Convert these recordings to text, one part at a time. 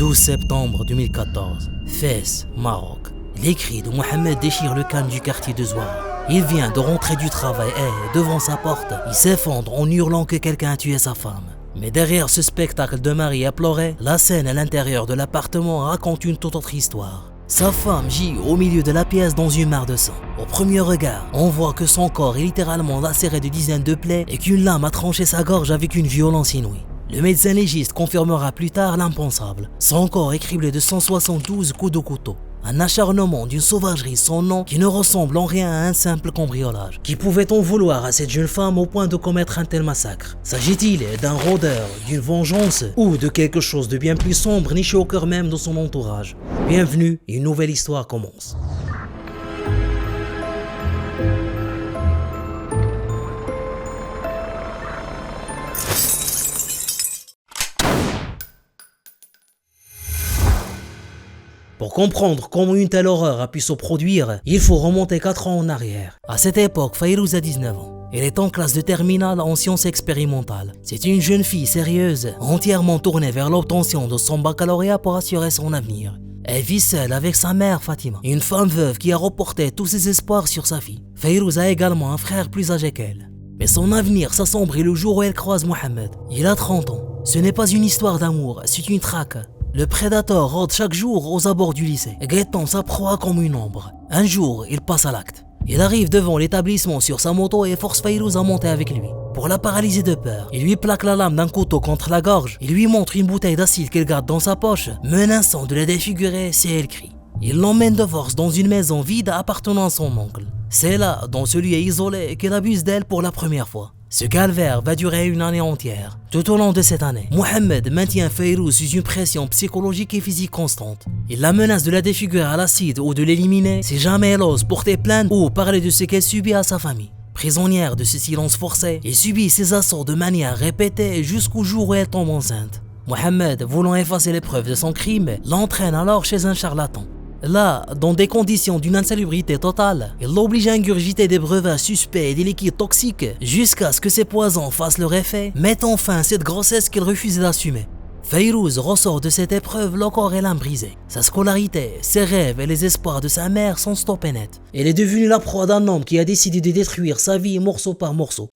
12 septembre 2014, Fès, Maroc. Les cris de Mohamed déchirent le calme du quartier de Zouara. Il vient de rentrer du travail et, devant sa porte, il s'effondre en hurlant que quelqu'un a tué sa femme. Mais derrière ce spectacle de mari éploré, la scène à l'intérieur de l'appartement raconte une toute autre histoire. Sa femme gît au milieu de la pièce dans une mare de sang. Au premier regard, on voit que son corps est littéralement lacéré de dizaines de plaies et qu'une lame a tranché sa gorge avec une violence inouïe. Le médecin légiste confirmera plus tard l'impensable. Son corps est criblé de 172 coups de couteau. Un acharnement d'une sauvagerie sans nom qui ne ressemble en rien à un simple cambriolage. Qui pouvait-on vouloir à cette jeune femme au point de commettre un tel massacre? S'agit-il d'un rôdeur, d'une vengeance ou de quelque chose de bien plus sombre niché au cœur même de son entourage? Bienvenue, une nouvelle histoire commence. Pour comprendre comment une telle horreur a pu se produire, il faut remonter 4 ans en arrière. À cette époque, Fayrouz a 19 ans. Elle est en classe de terminale en sciences expérimentales. C'est une jeune fille sérieuse, entièrement tournée vers l'obtention de son baccalauréat pour assurer son avenir. Elle vit seule avec sa mère Fatima, une femme veuve qui a reporté tous ses espoirs sur sa fille. Fayrouz a également un frère plus âgé qu'elle. Mais son avenir s'assombrit le jour où elle croise Mohamed. Il a 30 ans. Ce n'est pas une histoire d'amour, c'est une traque. Le prédateur rôde chaque jour aux abords du lycée, guettant sa proie comme une ombre. Un jour, il passe à l'acte. Il arrive devant l'établissement sur sa moto et force Fayrouz à monter avec lui. Pour la paralyser de peur, il lui plaque la lame d'un couteau contre la gorge. Il lui montre une bouteille d'acide qu'il garde dans sa poche, menaçant de la défigurer si elle crie. Il l'emmène de force dans une maison vide appartenant à son oncle. C'est là, dans ce lieu isolé, qu'il abuse d'elle pour la première fois. Ce calvaire va durer une année entière. Tout au long de cette année, Mohamed maintient Fayrouz sous une pression psychologique et physique constante. Il la menace de la défigurer à l'acide ou de l'éliminer si jamais elle ose porter plainte ou parler de ce qu'elle subit à sa famille. Prisonnière de ce silence forcé, elle subit ses assauts de manière répétée jusqu'au jour où elle tombe enceinte. Mohamed, voulant effacer les preuves de son crime, l'entraîne alors chez un charlatan. Là, dans des conditions d'une insalubrité totale, il l'oblige à ingurgiter des breuvages suspects et des liquides toxiques jusqu'à ce que ces poisons fassent leur effet, mettant fin à cette grossesse qu'il refusait d'assumer. Fayrouz ressort de cette épreuve le corps et l'âme brisés. Sa scolarité, ses rêves et les espoirs de sa mère sont stoppés net. Elle est devenue la proie d'un homme qui a décidé de détruire sa vie morceau par morceau.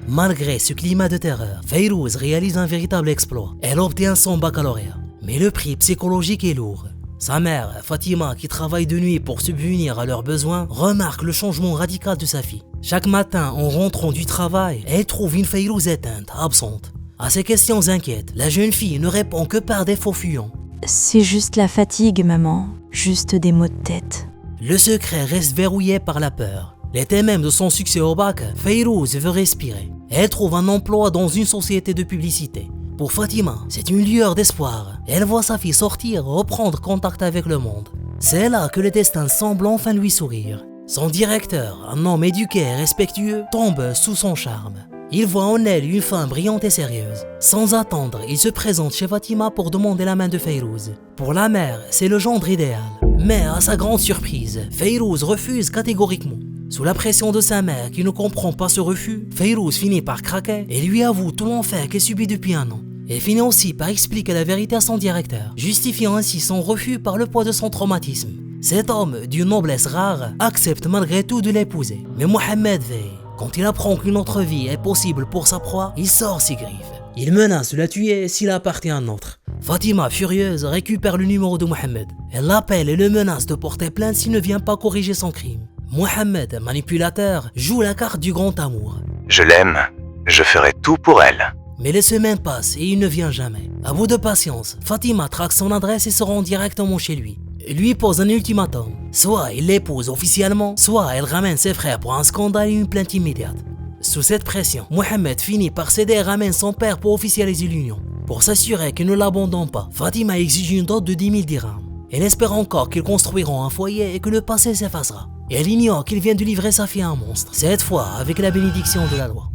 Malgré ce climat de terreur, Fayrouz réalise un véritable exploit. Elle obtient son baccalauréat. Mais le prix psychologique est lourd. Sa mère, Fatima, qui travaille de nuit pour subvenir à leurs besoins, remarque le changement radical de sa fille. Chaque matin, en rentrant du travail, elle trouve une Fayrouz éteinte, absente. À ses questions inquiètes, la jeune fille ne répond que par des faux fuyants. C'est juste la fatigue, maman. Juste des maux de tête. Le secret reste verrouillé par la peur. L'été même de son succès au bac, Fayrouz veut respirer. Elle trouve un emploi dans une société de publicité. Pour Fatima, c'est une lueur d'espoir. Elle voit sa fille sortir, reprendre contact avec le monde. C'est là que le destin semble enfin lui sourire. Son directeur, un homme éduqué et respectueux, tombe sous son charme. Il voit en elle une femme brillante et sérieuse. Sans attendre, il se présente chez Fatima pour demander la main de Fayrouz. Pour la mère, c'est le gendre idéal. Mais à sa grande surprise, Fayrouz refuse catégoriquement. Sous la pression de sa mère qui ne comprend pas ce refus, Fayrouz finit par craquer et lui avoue tout l'enfer qu'elle subit depuis un an. Elle finit aussi par expliquer la vérité à son directeur, justifiant ainsi son refus par le poids de son traumatisme. Cet homme, d'une noblesse rare, accepte malgré tout de l'épouser. Mais Mohamed veille. Quand il apprend qu'une autre vie est possible pour sa proie, il sort ses griffes. Il menace de la tuer s'il appartient à un autre. Fatima, furieuse, récupère le numéro de Mohamed. Elle l'appelle et le menace de porter plainte s'il ne vient pas corriger son crime. Mohamed, manipulateur, joue la carte du grand amour. Je l'aime, je ferai tout pour elle. Mais les semaines passent et il ne vient jamais. À bout de patience, Fatima traque son adresse et se rend directement chez lui. Il lui pose un ultimatum. Soit il l'épouse officiellement, soit elle ramène ses frères pour un scandale et une plainte immédiate. Sous cette pression, Mohamed finit par céder et ramène son père pour officialiser l'union. Pour s'assurer qu'il ne l'abandonne pas, Fatima exige une dot de 10 000 dirhams. Elle espère encore qu'ils construiront un foyer et que le passé s'effacera. Et elle ignore qu'il vient de livrer sa fille à un monstre, cette fois avec la bénédiction de la loi.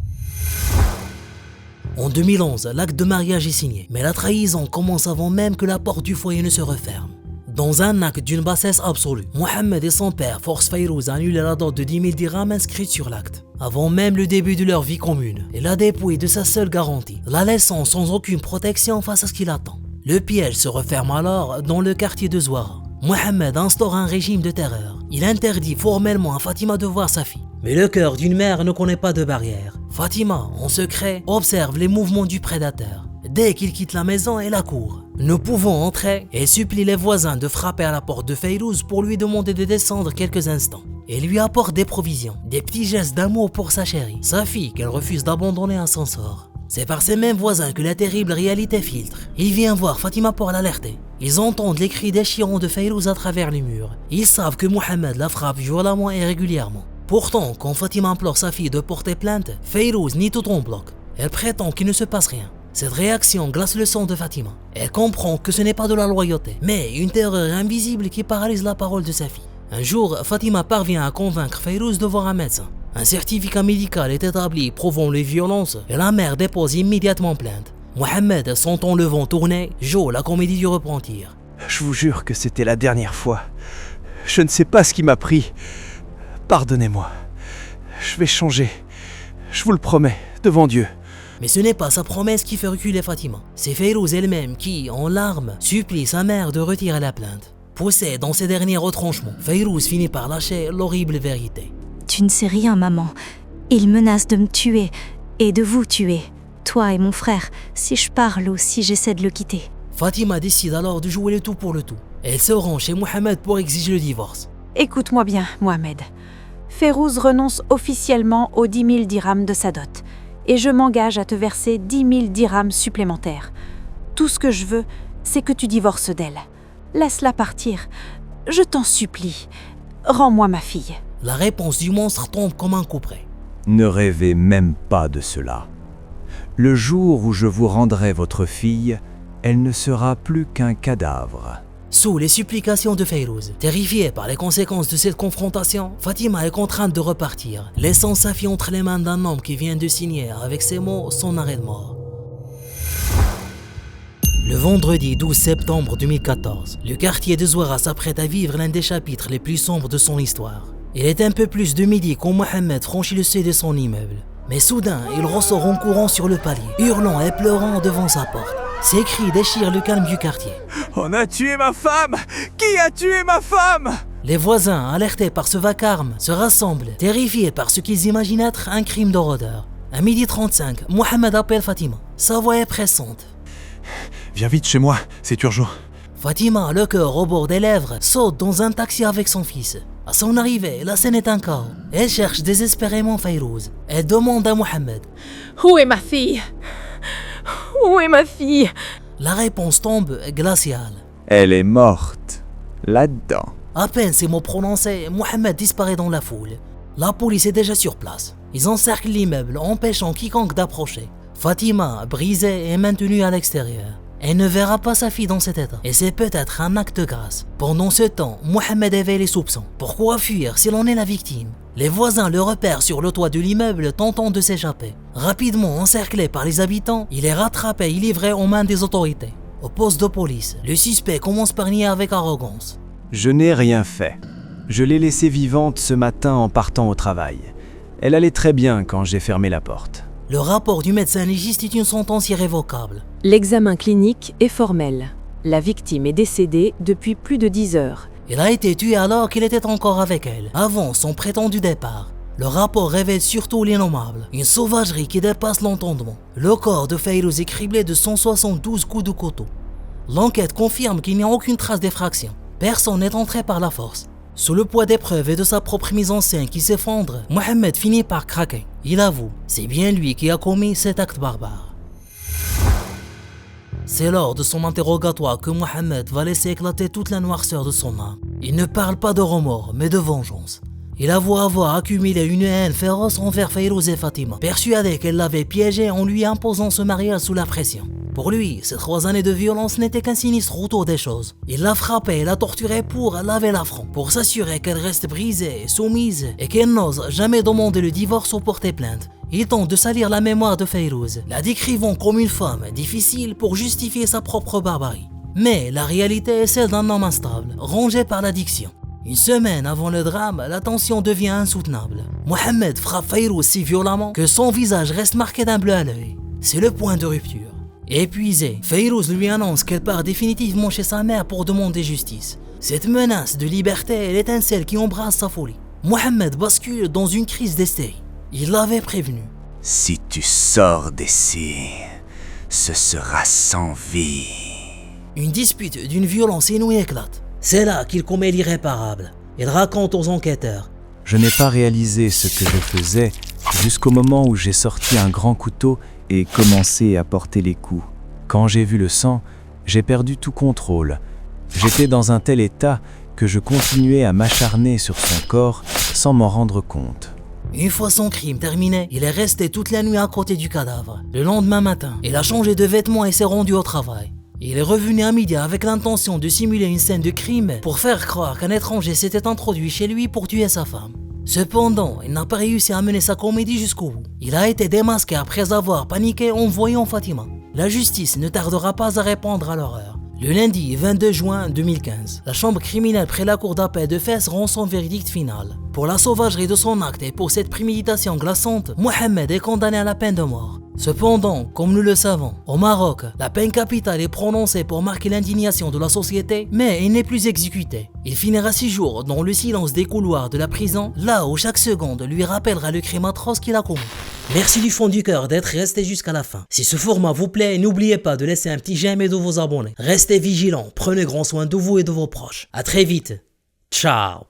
En 2011, l'acte de mariage est signé, mais la trahison commence avant même que la porte du foyer ne se referme. Dans un acte d'une bassesse absolue, Mohamed et son père forcent Fayrouz à annuler la dot de 10 000 dirhams inscrite sur l'acte, avant même le début de leur vie commune, et la dépouille de sa seule garantie, la laissant sans aucune protection face à ce qui l'attend. Le piège se referme alors dans le quartier de Zouara. Mohamed instaure un régime de terreur. Il interdit formellement à Fatima de voir sa fille. Mais le cœur d'une mère ne connaît pas de barrière. Fatima, en secret, observe les mouvements du prédateur. Dès qu'il quitte la maison, elle accourt. Ne pouvant entrer, elle supplie les voisins de frapper à la porte de Fayrouz pour lui demander de descendre quelques instants. Elle lui apporte des provisions, des petits gestes d'amour pour sa chérie, sa fille qu'elle refuse d'abandonner à son sort. C'est par ces mêmes voisins que la terrible réalité filtre. Il vient voir Fatima pour l'alerter. Ils entendent les cris déchirants de Fayrouz à travers les murs. Ils savent que Mohamed la frappe violemment et régulièrement. Pourtant, quand Fatima implore sa fille de porter plainte, Fayrouz nie tout en bloc. Elle prétend qu'il ne se passe rien. Cette réaction glace le sang de Fatima. Elle comprend que ce n'est pas de la loyauté, mais une terreur invisible qui paralyse la parole de sa fille. Un jour, Fatima parvient à convaincre Fayrouz de voir un médecin. Un certificat médical est établi prouvant les violences et la mère dépose immédiatement plainte. Mohamed, sentant le vent tourner, joue la comédie du repentir. Je vous jure que c'était la dernière fois. Je ne sais pas ce qui m'a pris. Pardonnez-moi. Je vais changer. Je vous le promets, devant Dieu. Mais ce n'est pas sa promesse qui fait reculer Fatima. C'est Fayrouz elle-même qui, en larmes, supplie sa mère de retirer la plainte. Poussée dans ses derniers retranchements, Fayrouz finit par lâcher l'horrible vérité. Tu ne sais rien, maman. Il menace de me tuer et de vous tuer, toi et mon frère, si je parle ou si j'essaie de le quitter. Fatima décide alors de jouer le tout pour le tout. Elle se rend chez Mohamed pour exiger le divorce. Écoute-moi bien, Mohamed. Fayrouz renonce officiellement aux 10 000 dirhams de sa dot. Et je m'engage à te verser 10 000 dirhams supplémentaires. Tout ce que je veux, c'est que tu divorces d'elle. Laisse-la partir. Je t'en supplie. Rends-moi ma fille. La réponse du monstre tombe comme un coup près. Ne rêvez même pas de cela. Le jour où je vous rendrai votre fille, elle ne sera plus qu'un cadavre. Sous les supplications de Fayrouz, terrifiée par les conséquences de cette confrontation, Fatima est contrainte de repartir, laissant sa fille entre les mains d'un homme qui vient de signer avec ses mots son arrêt de mort. Le vendredi 12 septembre 2014, le quartier de Zouara s'apprête à vivre l'un des chapitres les plus sombres de son histoire. Il est un peu plus de midi quand Mohamed franchit le seuil de son immeuble. Mais soudain, il ressort en courant sur le palier, hurlant et pleurant devant sa porte. Ses cris déchirent le calme du quartier. On a tué ma femme! Qui a tué ma femme? Les voisins, alertés par ce vacarme, se rassemblent, terrifiés par ce qu'ils imaginent être un crime de rôdeur. À 12h35, Mohamed appelle Fatima. Sa voix est pressante. Viens vite chez moi, c'est urgent. Fatima, le cœur au bord des lèvres, saute dans un taxi avec son fils. À son arrivée, la scène est un chaos. Elle cherche désespérément Fayrouz. Elle demande à Mohamed. Où est ma fille? Où est ma fille? La réponse tombe glaciale. Elle est morte, là-dedans. À peine ces mots prononcés, Mohamed disparaît dans la foule. La police est déjà sur place. Ils encerclent l'immeuble, empêchant quiconque d'approcher. Fatima, brisée, est maintenue à l'extérieur. Elle ne verra pas sa fille dans cet état, et c'est peut-être un acte de grâce. Pendant ce temps, Mohamed éveille les soupçons. Pourquoi fuir si l'on est la victime? Les voisins le repèrent sur le toit de l'immeuble tentant de s'échapper. Rapidement encerclé par les habitants, il est rattrapé et livré aux mains des autorités. Au poste de police, le suspect commence par nier avec arrogance. Je n'ai rien fait. Je l'ai laissée vivante ce matin en partant au travail. Elle allait très bien quand j'ai fermé la porte. Le rapport du médecin légiste est une sentence irrévocable. L'examen clinique est formel. La victime est décédée depuis plus de 10 heures. Il a été tué alors qu'il était encore avec elle, avant son prétendu départ. Le rapport révèle surtout l'innommable, une sauvagerie qui dépasse l'entendement. Le corps de Fayrouz est criblé de 172 coups de couteau. L'enquête confirme qu'il n'y a aucune trace d'effraction. Personne n'est entré par la force. Sous le poids des preuves et de sa propre mise en scène qui s'effondre, Mohamed finit par craquer. Il avoue, c'est bien lui qui a commis cet acte barbare. C'est lors de son interrogatoire que Mohamed va laisser éclater toute la noirceur de son âme. Il ne parle pas de remords, mais de vengeance. Il avoue avoir accumulé une haine féroce envers Fayrouz et Fatima, persuadé qu'elle l'avait piégé en lui imposant ce mariage sous la pression. Pour lui, ces 3 années de violence n'étaient qu'un sinistre retour des choses. Il l'a frappée et l'a torturée pour laver l'affront, pour s'assurer qu'elle reste brisée, soumise et qu'elle n'ose jamais demander le divorce ou porter plainte. Il tente de salir la mémoire de Fayrouz, la décrivant comme une femme difficile pour justifier sa propre barbarie. Mais la réalité est celle d'un homme instable, rongé par l'addiction. Une semaine avant le drame, la tension devient insoutenable. Mohamed frappe Fayrouz si violemment que son visage reste marqué d'un bleu à l'œil. C'est le point de rupture. Épuisée, Fayrouz lui annonce qu'elle part définitivement chez sa mère pour demander justice. Cette menace de liberté est l'étincelle qui embrase sa folie. Mohamed bascule dans une crise d'hystérie. Il l'avait prévenu. Si tu sors d'ici, ce sera sans vie. Une dispute d'une violence inouïe éclate. C'est là qu'il commet l'irréparable. Il raconte aux enquêteurs. Je n'ai pas réalisé ce que je faisais jusqu'au moment où j'ai sorti un grand couteau et commencé à porter les coups. Quand j'ai vu le sang, j'ai perdu tout contrôle. J'étais dans un tel état que je continuais à m'acharner sur son corps sans m'en rendre compte. Une fois son crime terminé, il est resté toute la nuit à côté du cadavre. Le lendemain matin, il a changé de vêtements et s'est rendu au travail. Il est revenu à midi avec l'intention de simuler une scène de crime pour faire croire qu'un étranger s'était introduit chez lui pour tuer sa femme. Cependant, il n'a pas réussi à mener sa comédie jusqu'au bout. Il a été démasqué après avoir paniqué en voyant Fatima. La justice ne tardera pas à répondre à l'horreur. Le lundi 22 juin 2015, la chambre criminelle près la cour d'appel de Fès rend son verdict final. Pour la sauvagerie de son acte et pour cette préméditation glaçante, Mohamed est condamné à la peine de mort. Cependant, comme nous le savons, au Maroc, la peine capitale est prononcée pour marquer l'indignation de la société, mais il n'est plus exécuté. Il finira 6 jours dans le silence des couloirs de la prison, là où chaque seconde lui rappellera le crime atroce qu'il a commis. Merci du fond du cœur d'être resté jusqu'à la fin. Si ce format vous plaît, n'oubliez pas de laisser un petit j'aime et de vous abonner. Restez vigilants, prenez grand soin de vous et de vos proches. À très vite. Ciao.